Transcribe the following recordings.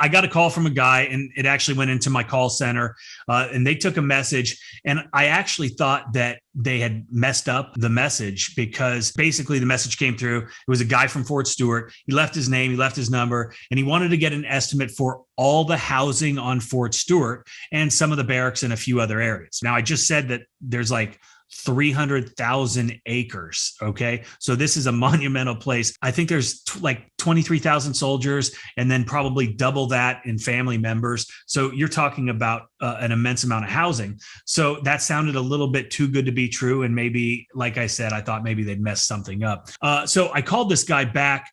I got a call from a guy, and it actually went into my call center, and they took a message. And I actually thought that they had messed up the message, because basically the message came through. It was a guy from Fort Stewart. He left his name, he left his number, and he wanted to get an estimate for all the housing on Fort Stewart and some of the barracks in a few other areas. Now, I just said that there's like 300,000 acres. Okay. So this is a monumental place. I think there's like 23,000 soldiers, and then probably double that in family members. So you're talking about an immense amount of housing. So that sounded a little bit too good to be true. And maybe, like I said, I thought maybe they'd messed something up. So I called this guy back.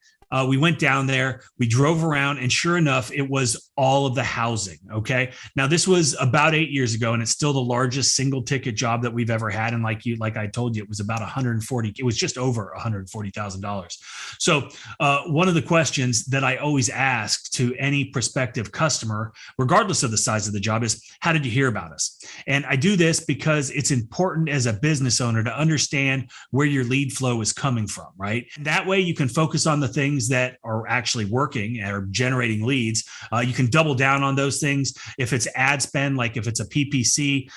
We went down there, we drove around, and sure enough, it was all of the housing. Okay. Now, this was about 8 years ago, and it's still the largest single ticket job that we've ever had. And like I told you, it was about 140. It was just over $140,000. So one of the questions that I always ask to any prospective customer, regardless of the size of the job, is, how did you hear about us? And I do this because it's important as a business owner to understand where your lead flow is coming from, right? That way you can focus on the things that are actually working or generating leads. You can double down on those things. If it's ad spend, like if it's a PPC,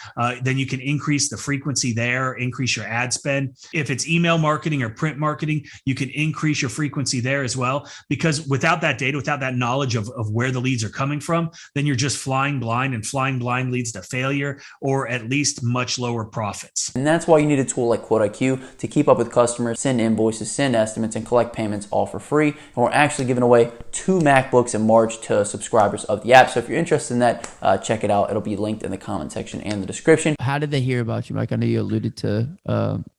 then you can increase the frequency there, increase your ad spend. If it's email marketing or print marketing, you can increase your frequency there as well. Because without that data, without that knowledge of where the leads are coming from, then you're just flying blind, and flying blind leads to failure, or at least much lower profits. And that's why you need a tool like QuoteIQ to keep up with customers, send invoices, send estimates, and collect payments all for free. And we're actually giving away 2 MacBooks in March to subscribers of the app. So if you're interested in that, check it out. It'll be linked in the comment section and the description. How did they hear about you, Mike? I know you alluded to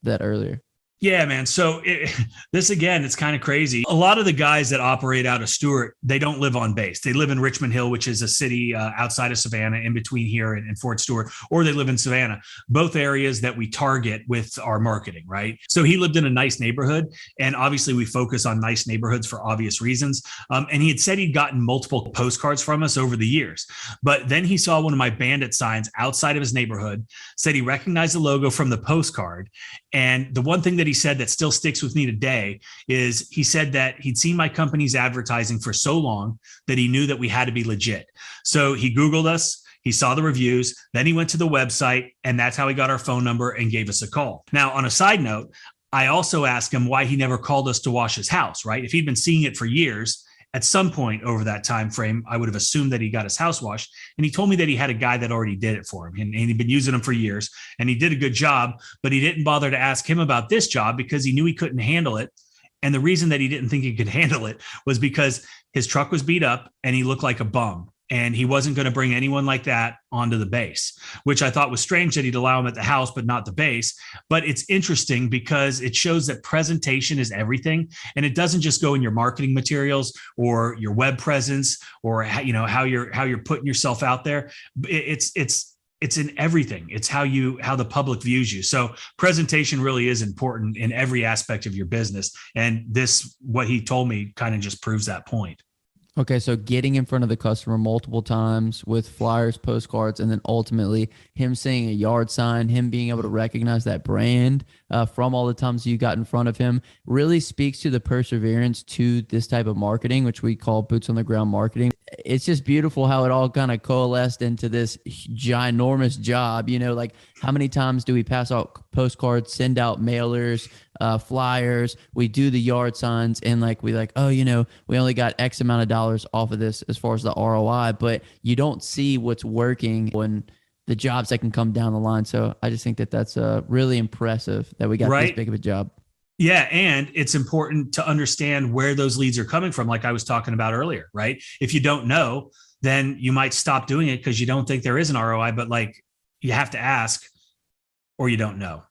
that earlier. Yeah, man. So this, again, it's kind of crazy. A lot of the guys that operate out of Stewart, they don't live on base. They live in Richmond Hill, which is a city outside of Savannah, in between here and Fort Stewart, or they live in Savannah, both areas that we target with our marketing, right? So he lived in a nice neighborhood, and obviously we focus on nice neighborhoods for obvious reasons. And he had said he'd gotten multiple postcards from us over the years, but then he saw one of my bandit signs outside of his neighborhood, said he recognized the logo from the postcard. And the one thing that he said that still sticks with me today is, he said that he'd seen my company's advertising for so long that he knew that we had to be legit. So he Googled us, he saw the reviews, then he went to the website, and that's how he got our phone number and gave us a call. Now, on a side note, I also asked him why he never called us to wash his house, right? If he'd been seeing it for years, at some point over that time frame, I would have assumed that he got his house washed. And he told me that he had a guy that already did it for him, and he'd been using him for years, and he did a good job, but he didn't bother to ask him about this job because he knew he couldn't handle it. And the reason that he didn't think he could handle it was because his truck was beat up and he looked like a bum. And he wasn't going to bring anyone like that onto the base, which I thought was strange that he'd allow him at the house, but not the base. But it's interesting because it shows that presentation is everything. And it doesn't just go in your marketing materials or your web presence, or how you're putting yourself out there. It's in everything. It's how the public views you. So presentation really is important in every aspect of your business. And this, what he told me, kind of just proves that point. Okay, so getting in front of the customer multiple times with flyers, postcards, and then ultimately him seeing a yard sign, him being able to recognize that brand from all the times you got in front of him, really speaks to the perseverance to this type of marketing, which we call boots on the ground marketing. It's just beautiful how it all kind of coalesced into this ginormous job. Like, how many times do we pass out postcards, send out mailers, flyers, we do the yard signs, and we only got X amount of dollars off of this as far as the ROI, but you don't see what's working when the jobs that can come down the line. So I just think that that's really impressive that we got this big of a job. Yeah. And it's important to understand where those leads are coming from. Like I was talking about earlier, right? If you don't know, then you might stop doing it because you don't think there is an ROI, but you have to ask, or you don't know.